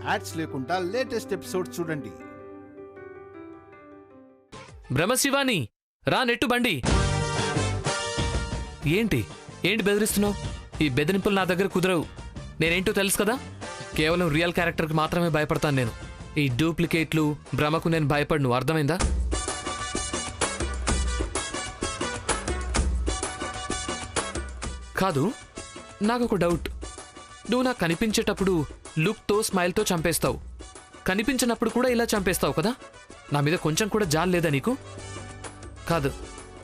Ads లేకుండా latest episode చూడండి. బ్రహ్మశివాని రా నెట్టు బండి. ఏంటి ఏంటి బెదిరిస్తున్నావు? ఈ బెదిరింపులు నా దగ్గర కుదరవు. నేనేంటో తెలుసు కదా, కేవలం రియల్ క్యారెక్టర్కి మాత్రమే భయపడతాను నేను. ఈ డూప్లికేట్లు భ్రమకు నేను భయపడను, అర్థమైందా? కాదు, నాకొక డౌట్. నువ్వు నాకు కనిపించేటప్పుడు లుక్తో స్మైల్తో చంపేస్తావు, కనిపించినప్పుడు కూడా ఇలా చంపేస్తావు కదా. నా మీద కొంచెం కూడా జాలి లేదా నీకు? కాదు,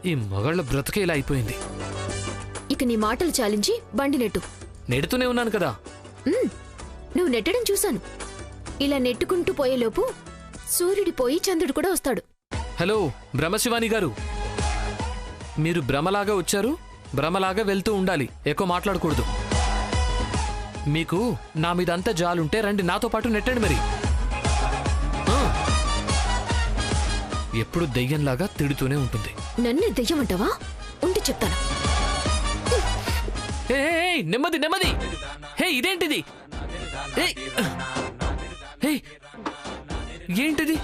ఈ మగాళ్ళ బ్రతుకే ఇలా అయిపోయింది. ఇక నీ మాటలు చాలించి బండి నెట్టు. నెడుతూనే ఉన్నాను కదా. నువ్వు నెట్టడం చూశాను. ఇలా నెట్టుకుంటూ పోయేలోపు సూర్యుడి పోయి చంద్రుడు కూడా వస్తాడు. హలో బ్రహ్మశివాని గారు, మీరు భ్రమలాగా వచ్చారు, భ్రమలాగా వెళ్తూ ఉండాలి, ఎక్కువ మాట్లాడకూడదు. మీకు నా మీద అంత జాలుంటే రండి నాతో పాటు నెట్టండి మరి. ఎప్పుడు దెయ్యంలాగా తిడుతూనే ఉంటుంది. నన్ను దెయ్యమంటావా? ఉండి చెప్తాను. నెమ్మది నెమ్మది. హే ఇదేంటిది? ఏంటిది?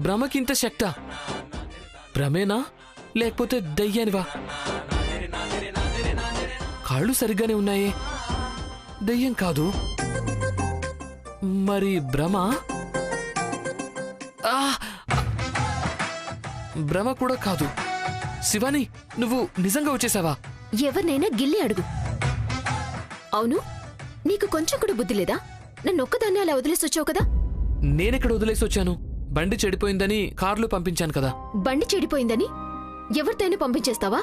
భ్రమకింత శక్తా? భ్రమేనా లేకపోతే దెయ్యానివా? కాళ్ళు సరిగ్గానే ఉన్నాయే, దెయ్యం కాదు. మరి భ్రమ? భ్రమ కూడా కాదు. శివాని, నువ్వు నిజంగా వచ్చేసావా? ఎవరినైనా గిల్లి అడుగు. అవును, నీకు కొంచెం కూడా బుద్ధి లేదా? నన్ను ఒక్కదాన్ని అలా వదిలేసి వచ్చావు కదా. నేనెక్కడ వదిలేసి వచ్చాను? బండి చెడిపోయిందని కార్లు పంపించాను కదా. బండి చెడిపోయిందని ఎవరితోనూ పంపించేస్తావా?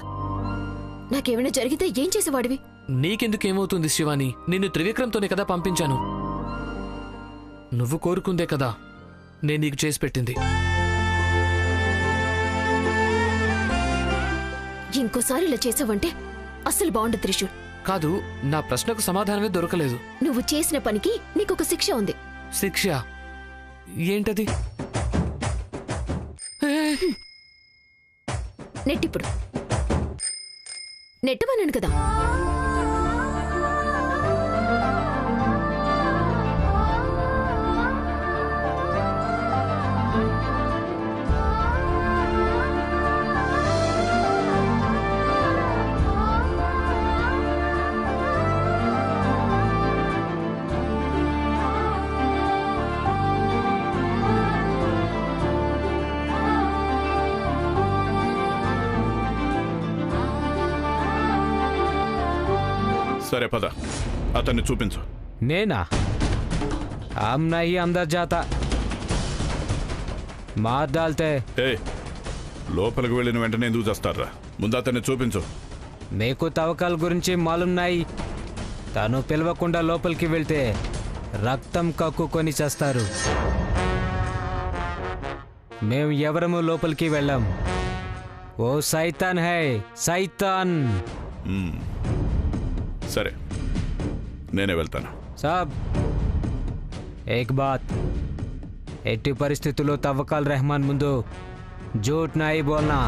నాకేమైనా జరిగితే ఏం చేసేవాడివి? నీకెందుకేమవుతుంది శివాని? నిన్ను త్రివిక్రమ్తోనే కదా పంపించాను. నువ్వు కోరుకుందే కదా నేను నీకు చేసి పెట్టింది. ఇంకోసారి ఇలా చేసావంటే అస్సలు బాగుండదు త్రిశూల్. కాదు, నా ప్రశ్నకు సమాధానమే దొరకలేదు. నువ్వు చేసిన పనికి నీకొక శిక్ష ఉంది. శిక్ష ఏంటది? నెట్టిప్పుడు నెట్టమన్నాను కదా. సరే పద, అతన్ని చూపించు. నేనా? हम नहीं अंदर जाता, मार डालते. లోపలికి వెళ్ళిన వెంటనే ఎందుకు చేస్తారా? ముందు అతన్ని చూపించు. మీకు తవ్వకాల గురించి మాలూం నాయి. తను పిలవకుండా లోపలికి వెళ్తే రక్తం కక్కుకొని చేస్తారు. మేము ఎవరము లోపలికి వెళ్ళాం. ఓ సైతాన్ హై, సైతాన్. సరే, నేనే వెళ్తాను. సాబ్, ఏక్ బాత్, ఎట్టి పరిస్థితుల్లో తవ్వకాల్ రెహమాన్ ముందు జూట్ నాయి బోల్నా.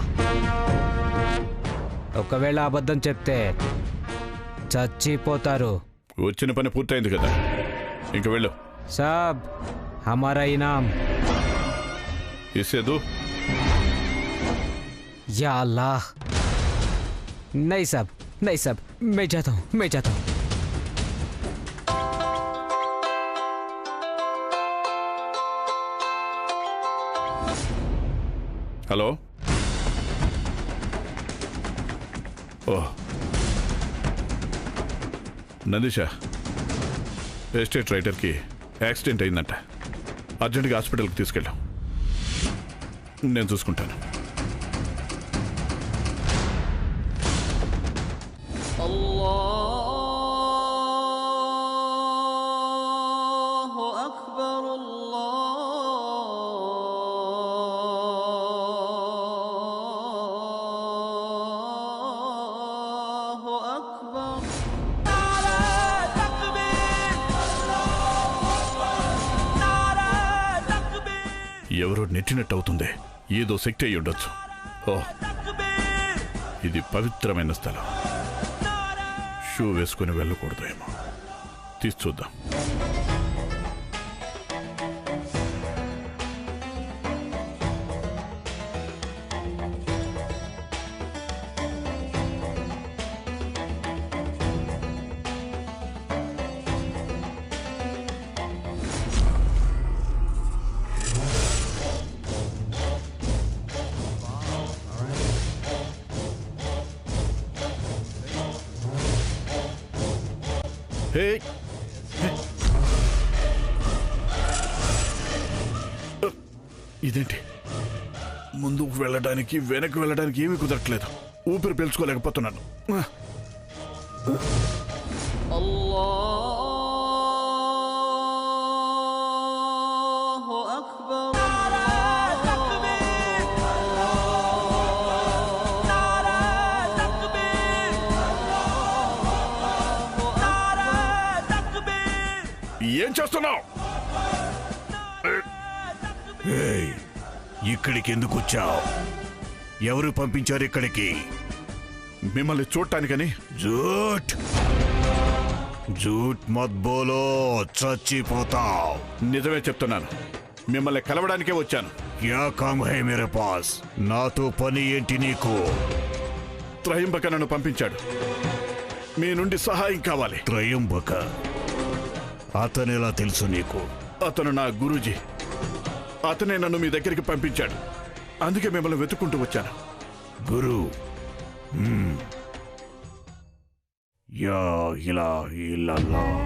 ఒకవేళ అబద్ధం చెప్తే చచ్చిపోతారు. వచ్చిన పని పూర్తయింది కదా, ఇంక వెళ్ళు. సాబ్, హమారా ఇనాం. ఇస్సే దో. या अल्लाह, नहीं साहब, नहीं साहब, मैं जाता हूँ, मैं जाता हूँ. హలో. ఓహ్, నందిషా, ఎస్టేట్ రైటర్కి యాక్సిడెంట్ అయిందంట. అర్జెంట్గా హాస్పిటల్కి తీసుకెళ్ళాం. నేను చూసుకుంటాను. ఎవరో నెట్టినట్టు అవుతుంది. ఏదో శక్తి అయి ఉండొచ్చు. ఓ, ఇది పవిత్రమైన స్థలం. షూ వేసుకుని వెళ్ళకూడదు ఏమో. తీసి చూద్దాం. హే ఇదేంటి ముందుకు వెళ్ళడానికి వెనక్కి వెళ్ళడానికి ఏమీ కుదరట్లేదు. ఊపిరి పీల్చుకోలేకపోతున్నాను. ఏం చేస్తున్నావు? ఇక్కడికి ఎందుకు వచ్చావు? ఎవరు పంపించారు ఇక్కడికి? మిమ్మల్ని చూడటానికని. జూట్ జూట్ మత్ బోలో, చచ్చిపోతావు. నిజమే చెప్తున్నాను. మిమ్మల్ని కలవడానికే వచ్చాను. క్యా కామ్ హై మేరే పాస్? నాతో పని ఏంటి నీకు? త్రయంబక నన్ను పంపించాడు. మీ నుండి సహాయం కావాలి. త్రయంబక? అతనెలా తెలుసు నీకు? అతను నా గురూజీ. అతనే నన్ను మీ దగ్గరికి పంపించాడు. అందుకే మిమ్మల్ని వెతుక్కుంటూ వచ్చాను. గురు యా ఇలాహి ఇల్లల్లాహ్.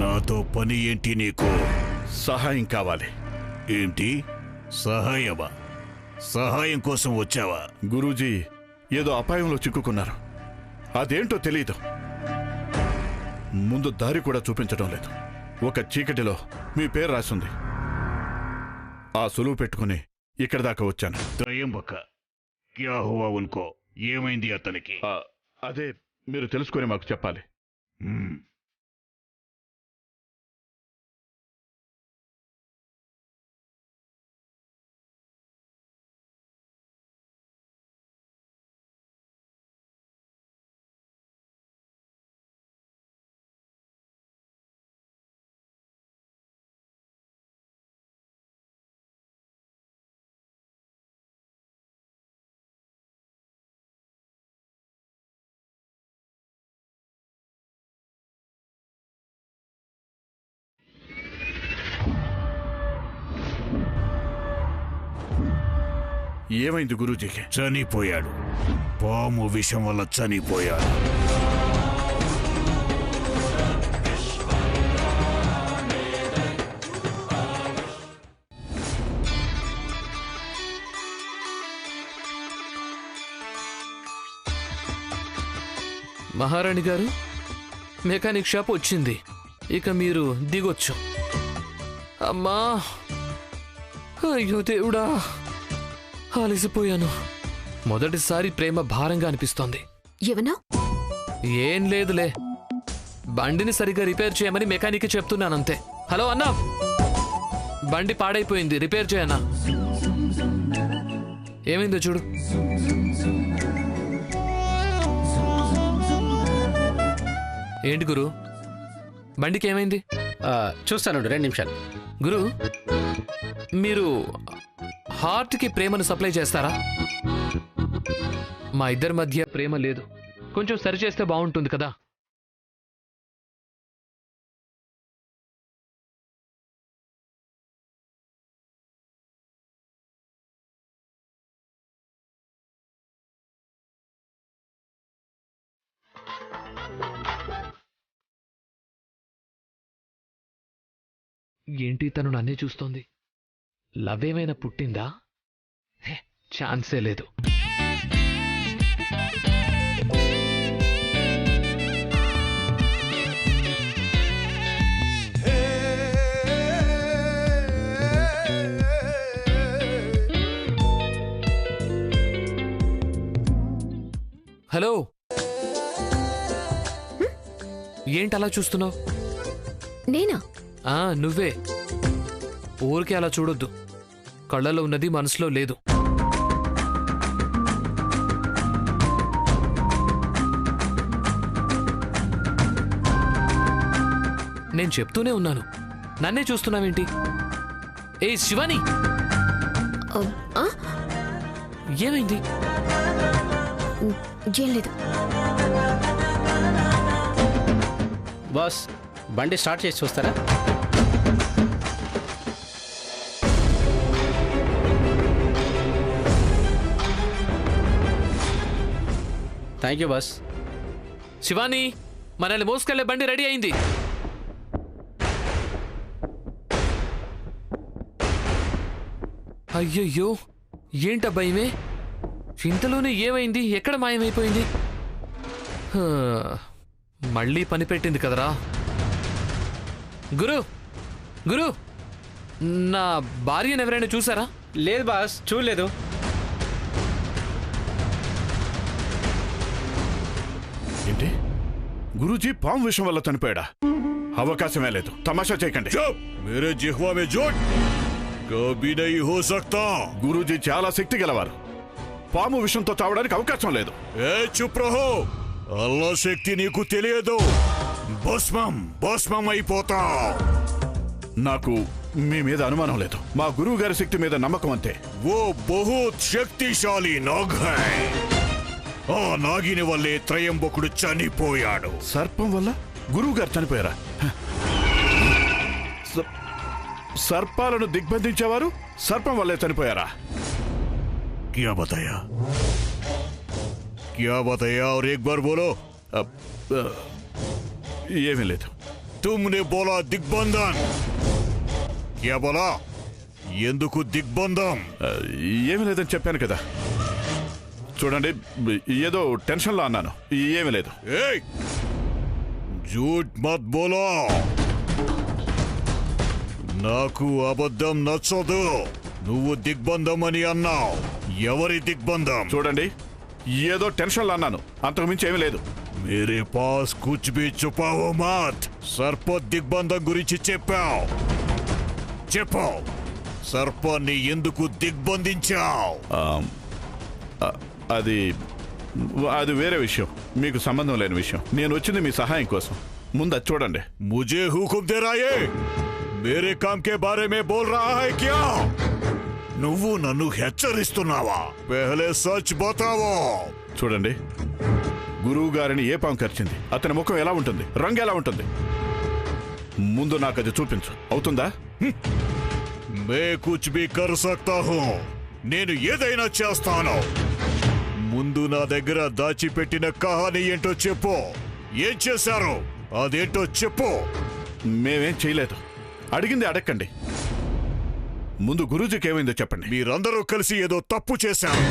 నాతో పని ఏంటి నీకు? సహాయం కావాలి. ఏంటి సహాయమా? సహాయం కోసం వచ్చావా? గురూజీ ఏదో అపాయంలో చిక్కుకున్నారు. అదేంటో తెలియదు. ముందు దారి కూడా చూపించడం లేదు. ఒక చీకటిలో మీ పేరు రాసింది. ఆ సులువు పెట్టుకుని ఇక్కడి దాకా వచ్చాను. త్రయంబక క్యా హువా ఉన్కో? ఏమైంది అతనికి? అదే మీరు తెలుసుకుని మాకు చెప్పాలి. ఏమైంది గురూజీకి? చనిపోయాడు. పాము విషం వల్ల చనిపోయాడు. మహారాణి గారు, మెకానిక్ షాప్ వచ్చింది. ఇక మీరు దిగొచ్చు. అమ్మా, అయ్యో దేవుడా, అలసిపోయాను. మొదటిసారి ప్రేమ భారంగా అనిపిస్తోంది. ఏమన్నా? ఏం లేదులే, బండిని సరిగ్గా రిపేర్ చేయమని మెకానిక్ చెప్తున్నానంతే. హలో అన్నా, బండి పాడైపోయింది, రిపేర్ చేయన్నా. ఏమైందో చూడు. ఏంటి గురు, బండికి ఏమైంది? చూస్తాను, 2 నిమిషాలు. గురు, మీరు హార్ట్కి ప్రేమను సప్లై చేస్తారా? మా ఇద్దరి మధ్య ప్రేమ లేదు, కొంచెం సరిచేస్తే బాగుంటుంది కదా. ఏంటి తను నన్నే చూస్తోంది? లవ్ ఏమైనా పుట్టిందా? ఛాన్సే లేదు. హలో, ఏంటి అలా చూస్తున్నావు? నేనా? నువ్వే. ఊరికే అలా చూడొద్దు. కళ్ళలో ఉన్నది మనసులో లేదు. నేను చెప్తూనే ఉన్నాను, నన్నే చూస్తున్నావేంటి? ఏ శివాని, ఏమైంది? ఏం లేదు. బాస్, బండి స్టార్ట్ చేసి చూస్తారా? Thank you boss. శివాని, మనల్ని మోసుకెళ్లే బండి రెడీ అయింది. అయ్యయ్యో, ఏంటబ్బాయిమే, ఇంతలోనే ఏమైంది? ఎక్కడ మాయమైపోయింది? మళ్ళీ పని పెట్టింది కదరా. గురు గురు, నా భార్యను ఎవరైనా చూసారా? లేదు బాస్, చూడలేదు. ఏంటి, గురూజీ పాము విషయం వల్ల చనిపోయాడా? అవకాశమే లేదు. తమాషా చేయకండి. मेरे जिह्वा में जोट कभी नहीं हो सकता. గురూజీ చాలా శక్తి గలవారు. పాము విషంతో చావడానికి అవకాశం లేదు. ఏ చుప్ రహో, అల్లా శక్తి నీకు తెలియదు. భస్మం అయిపోతావు. నాకు మీ మీద అనుమానం లేదు. మా గురువు గారి శక్తి మీద నమ్మకం అంతే. वो बहुत शक्तिशाली नाग है. ఆ నాగిని వల్లే త్రయంబకుడు చనిపోయాడు. సర్పం వల్ల గురువు గారు చనిపోయారా? సర్పాలను దిగ్బంధించేవారు సర్పం వల్లే చనిపోయారా? क्या बताया? क्या बताया और एक बार बोलो. ఏమీ లేదు. तुमने बोला दिग्बंधन. क्या बोला? ఎందుకు దిగ్బంధం? ఏమీ లేదని చెప్పాను కదా. చూడండి, ఏదో టెన్షన్లో అన్నాను. ఏమీ లేదు. ఏయ్, झूठ मत बोलो. నాకు అబద్ధం నచ్చదు. నువ్వు దిగ్బంధం అని అన్నావు. ఎవరి దిగ్బంధం? చూడండి, ఏదో టెన్షన్లో అన్నాను, అంతకు మించి ఏమీ లేదు. मेरे पास कुछ भी छुपाओ मत. సర్ప దిగ్బంధం గురించి చెప్పావు. చెప్పావు, సర్పాన్ని ఎందుకు దిగ్బంధించావు? అది అది వేరే విషయం, మీకు సంబంధం లేని విషయం. నేను వచ్చింది మీ సహాయం కోసం. ముందు అది చూడండి. मुझे हुकुम दे रहा है. मेरे काम के बारे में बोल रहा है क्या? నువ్వు నన్ను హెచ్చరిస్తున్నావా? పెహలే సచ్ బతావో. చూడండి, గురువు గారిని ఏ పాము కరిచింది? అతని ముఖం ఎలా ఉంటుంది? రంగు ఎలా ఉంటుంది? ముందు నాకు అది చూపించు. అవుతుందా? మే కుచ్ భీ కర్ సక్తా హూ. నేను ఏదైనా చేస్తాను. ముందు నా దగ్గర దాచిపెట్టిన కహాని ఏంటో చెప్పు. ఏం చేశారు అదేంటో చెప్పు. మేమేం చేయలేదు. అడిగింది అడగండి. ముందు గురూజీకి ఏమైందో చెప్పండి. మీరందరూ కలిసి ఏదో తప్పు చేశారు.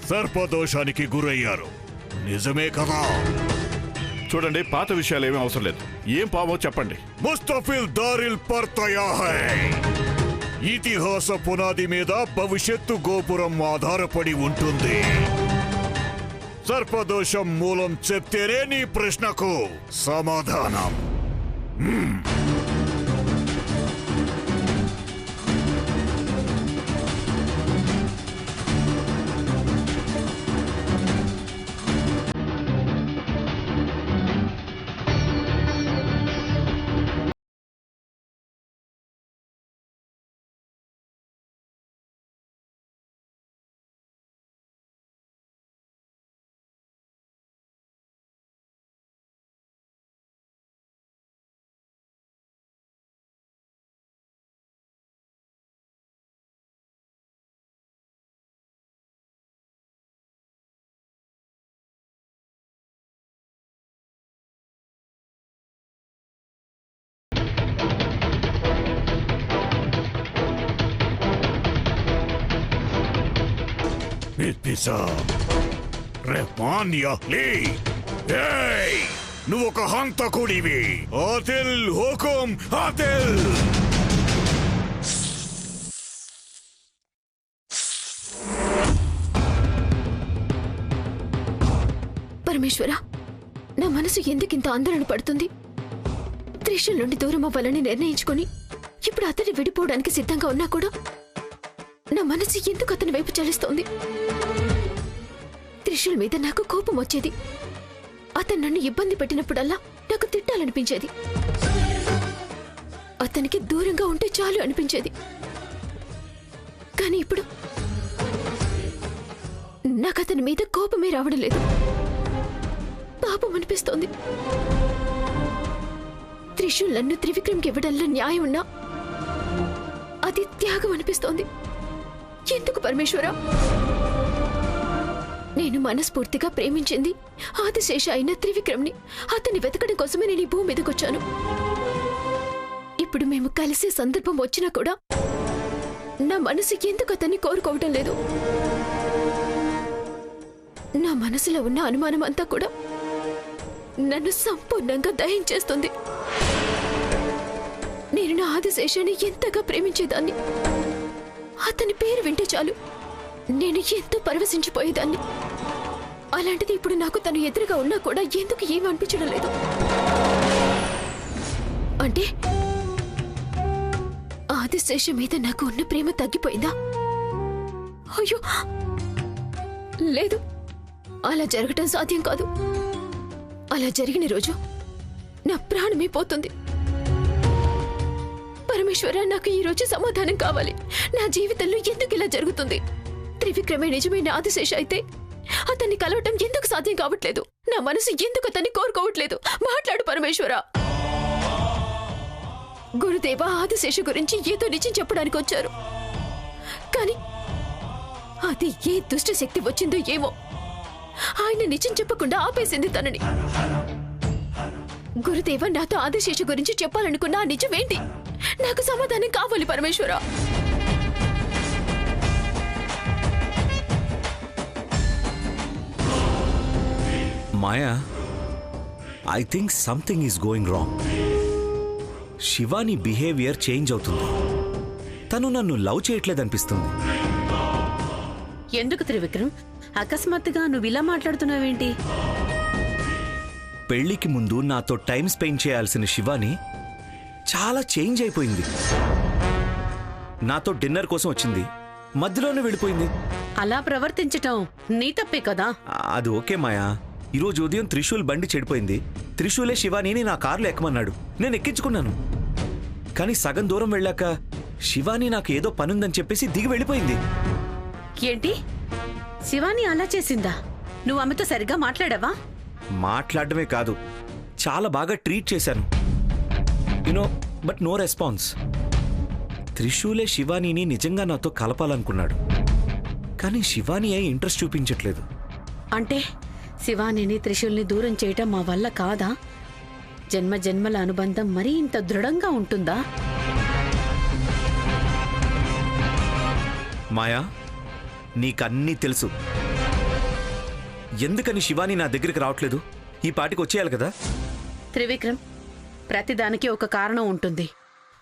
సర్పదోషానికి గురయ్యారు. నిజమే కదా? చూడండి, పాత విషయాలు ఏమీ అవసరం లేదు. ఏం పామో చెప్పండి. ముస్తఫిల్ దారిల్ పర్ తయా హై. ఇతిహాస పునాది మీద భవిష్యత్తు గోపురం ఆధారపడి ఉంటుంది. సర్పదోషం మూలం చెప్తేనే నీ ప్రశ్నకు సమాధానం. రెహమాన్ యాహ్లీ. ఏయ్, నువ్వు ఒక హంతకుడివి. ఆదిల్ హుకుం ఆదిల్. పరమేశ్వర, నా మనసు ఎందుకింత ఆందోళన పడుతుంది? త్రిశూల్ నుండి దూరం అవ్వాలని నిర్ణయించుకొని ఇప్పుడు అతన్ని విడిపోవడానికి సిద్ధంగా ఉన్నా కూడా నా మనసు ఎందుకు అతని వైపు చలిస్తోంది? త్రిశూల్ మీద నాకు కోపం వచ్చేది. అతను నన్ను ఇబ్బంది పెట్టినప్పుడల్లా నాకు తిట్టాలనిపించేది. అతనికి దూరంగా ఉంటే చాలు అనిపించేది. కానీ ఇప్పుడు నాకు అతని మీద కోపమే రావడం లేదు. పాపం అనిపిస్తోంది. త్రిశూల్ నన్ను త్రివిక్రమ్కి ఇవ్వడంలో న్యాయం ఉన్నా అది త్యాగం అనిపిస్తోంది. ఎందుకు పరమేశ్వర? నేను మనస్ఫూర్తిగా ప్రేమించింది ఆదిశేష అయిన త్రివిక్రమ్ని. అతన్ని వెతకడం కోసమే నేను ఈ భూమి మీదకొచ్చాను. ఇప్పుడు మేము కలిసే సందర్భం వచ్చినా కూడా నా మనసు ఎందుకు అతన్ని కోరుకోవటం లేదు. నా మనసులో ఉన్న అనుమానం అంతా కూడా నన్ను సంపూర్ణంగా దహించేస్తుంది. నేను నా ఆదిశేషాన్ని ఎంతగా ప్రేమించేదాన్ని. అతని పేరు వింటే చాలు నేను ఎంతో పరవశించిపోయేదాన్ని. అలాంటిది ఇప్పుడు నాకు తను ఎదురుగా ఉన్నా కూడా ఎందుకు ఏమీ అనిపించడం లేదు. అంటే ఆదిశేషం మీద నాకు ఉన్న ప్రేమ తగ్గిపోయిందా? అయ్యో లేదు, అలా జరగటం సాధ్యం కాదు. అలా జరిగిన రోజు నా ప్రాణమే పోతుంది. పరమేశ్వర, నాకు ఈ రోజు సమాధానం కావాలి. నా జీవితంలో ఎందుకు ఇలా జరుగుతుంది? త్రివిక్రమే నిజమైన ఆదిశేష అయితే అతన్ని కలవటం ఎందుకు సాధ్యం కావట్లేదు? నా మనసు ఎందుకు అతన్ని కోరుకోవట్లేదు? మాట్లాడు పరమేశ్వర. గురుదేవ ఆదిశేష గురించి ఏదో నిజం చెప్పడానికి వచ్చారు, కానీ అది ఏ దుష్ట శక్తి వచ్చిందో ఏమో ఆయన నిజం చెప్పకుండా ఆపేసింది తనని. గురుదేవ, నాతో ఆదిశేష గురించి చెప్పాలనుకున్న ఆ నిజమేంటి? నాకు సమాధానం కావాలి Parameshwara. Maya, I think something is going wrong. Shivani behaviour change అవుతుంది. తను నన్ను లవ్ చేయట్లేదనిపిస్తుంది. ఎందుకు త్రివిక్రమ్ అకస్మాత్తుగా నువ్వు ఇలా మాట్లాడుతున్నావేంటి? పెళ్లికి ముందు నాతో టైం స్పెండ్ చేయాల్సిన శివాని చాలా చేంజ్ అయిపోయింది. నాతో డిన్నర్ కోసం వచ్చింది, మధ్యలోనే వెళ్ళిపోయింది. అలా ప్రవర్తించటం నీ తప్పే కదా. అది ఓకే మాయా. ఈరోజు ఉదయం త్రిశూల్ బండి చెడిపోయింది. త్రిశూలే శివానీని నా కారులో ఎక్కమన్నాడు. నేను ఎక్కించుకున్నాను. కానీ సగం దూరం వెళ్ళాక శివాని నాకు ఏదో పనుందని చెప్పేసి దిగి వెళ్ళిపోయింది. ఏంటి, శివాని అలా చేసిందా? నువ్వు ఆమెతో సరిగ్గా మాట్లాడావా? మాట్లాడమే కాదు, చాలా బాగా ట్రీట్ చేశాను. You know, but no response. త్రిశూలే శివానీని నిజంగా నాతో కలపాలనుకున్నాడు, కానీ శివాని ఇంట్రెస్ట్ చూపించట్లేదు. అంటే శివానిని త్రిశూల్ని దూరం చేయటం మా వల్ల కాదా? జన్మ జన్మల అనుబంధం మరీ ఇంత దృఢంగా ఉంటుందా? మాయా, నీకన్నీ తెలుసు. ఎందుకని శివాని నా దగ్గరికి రావట్లేదు? ఈ పాటికి వచ్చేయాలి కదా. త్రివిక్రమ్, ప్రతిదానికి ఒక కారణం ఉంటుంది.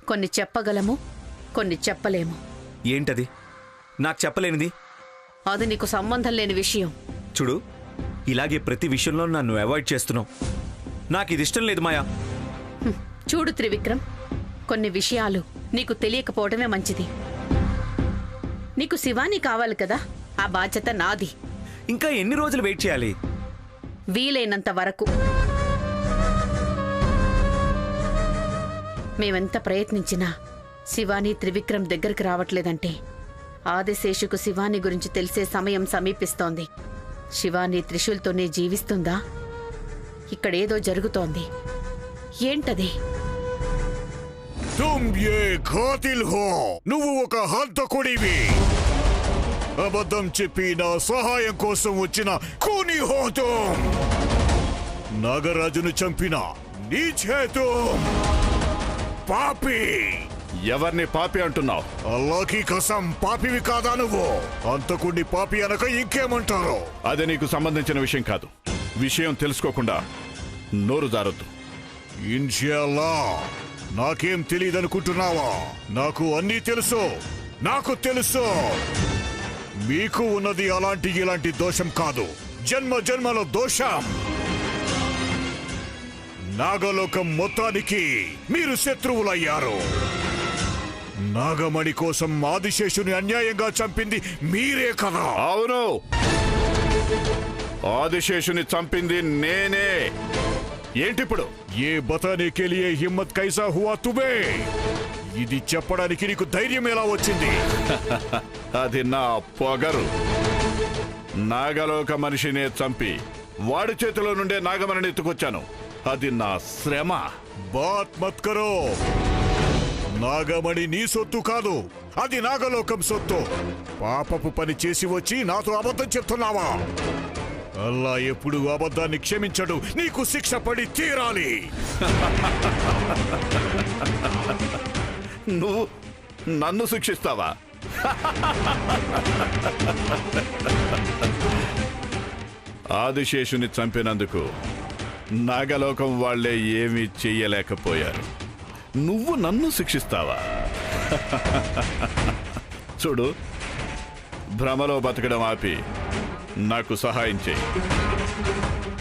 కొన్ని చెప్పగలము, కొన్ని చెప్పలేము. ఏంటది? నాకు చెప్పలేనిది? అది నీకు సంబంధం లేని విషయం. చూడు, ఇలాగే ప్రతి విషయంలో నన్ను అవాయిడ్ చేస్తున్నావు. నాకు ఇది ఇష్టం లేదు మాయా. చూడు త్రివిక్రమ్, కొన్ని విషయాలు నీకు తెలియకపోవడమే మంచిది. నీకు శివాని కావాలి కదా, ఆ బాధ్యత నాది. ఇంకా ఎన్ని రోజులు వెయిట్ చేయాలి? వీలైనంత వరకు. మేమెంత ప్రయత్నించినా శివాని త్రివిక్రమ్ దగ్గరికి రావట్లేదంటే ఆదిశేషుకు శివాని గురించి తెలిసే సమయం సమీపిస్తోంది. శివాని త్రిశూల్తోనే జీవిస్తుందా? ఇక్కడేదో జరుగుతోంది. ఏంటది? తుమ్ ఏ ఖాతిల్ హో, నువ్వు ఒక హంతకుడివి. అబద్ధం చెప్పి నా సహాయం కోసం వచ్చిన కూని హో తుమ్. నాగరాజును చంపిన నీచే తుమ్. పాపి. ఎవరిని పాపి అంటున్నావు? అల్లాకి కసం, పాపివి కాదా నువ్వు? హంతకుడిని పాపి అనక ఇంకేమంటారు? అది నీకు సంబంధించిన విషయం కాదు. విషయం తెలుసుకోకుండా నోరు జారొద్దు. ఇన్షాల్లా. నాకేం తెలియదనుకుంటున్నావా? నాకు అన్నీ తెలుసు. నాకు తెలుసు. మీకు ఉన్నది అలాంటి ఇలాంటి దోషం కాదు, జన్మ జన్మల దోషం. నాగలోకం మొత్తానికి మీరు శత్రువులయ్యారు. నాగమణి కోసం ఆదిశేషుని అన్యాయంగా చంపింది మీరే కదా? అవును, ఆదిశేషుని చంపింది నేనే. ఏంటిప్పుడు? ఏ బతానే కే లియే హిమ్మత్ కైసా హువా తుమే? ఇది చెప్పడానికి నీకు ధైర్యం ఎలా వచ్చింది? అది నా పొగరు. నాగలోక మనిషినే చంపి వాడి చేతిలో నుండే నాగమణిని ఎత్తుకొచ్చాను. అది నా శ్రమ. బాత్ మత్ కరో. నాగమణి నీ సొత్తు కాదు, అది నాగలోకం సొత్తు. పాపపు పని చేసి వచ్చి నాతో అబద్ధం చెప్తున్నావా? అల్లా ఎప్పుడు అబద్ధాన్ని క్షమించడు. నీకు శిక్ష పడి తీరాలి. నువ్వు నన్ను శిక్షిస్తావా? ఆదిశేషుని చంపినందుకు నాగలోకం వాళ్లే ఏమీ చెయ్యలేకపోయారు. నువ్వు నన్ను శిక్షిస్తావా? చూడు, భ్రమలో బతకడం ఆపి నాకు సహాయం చేయి.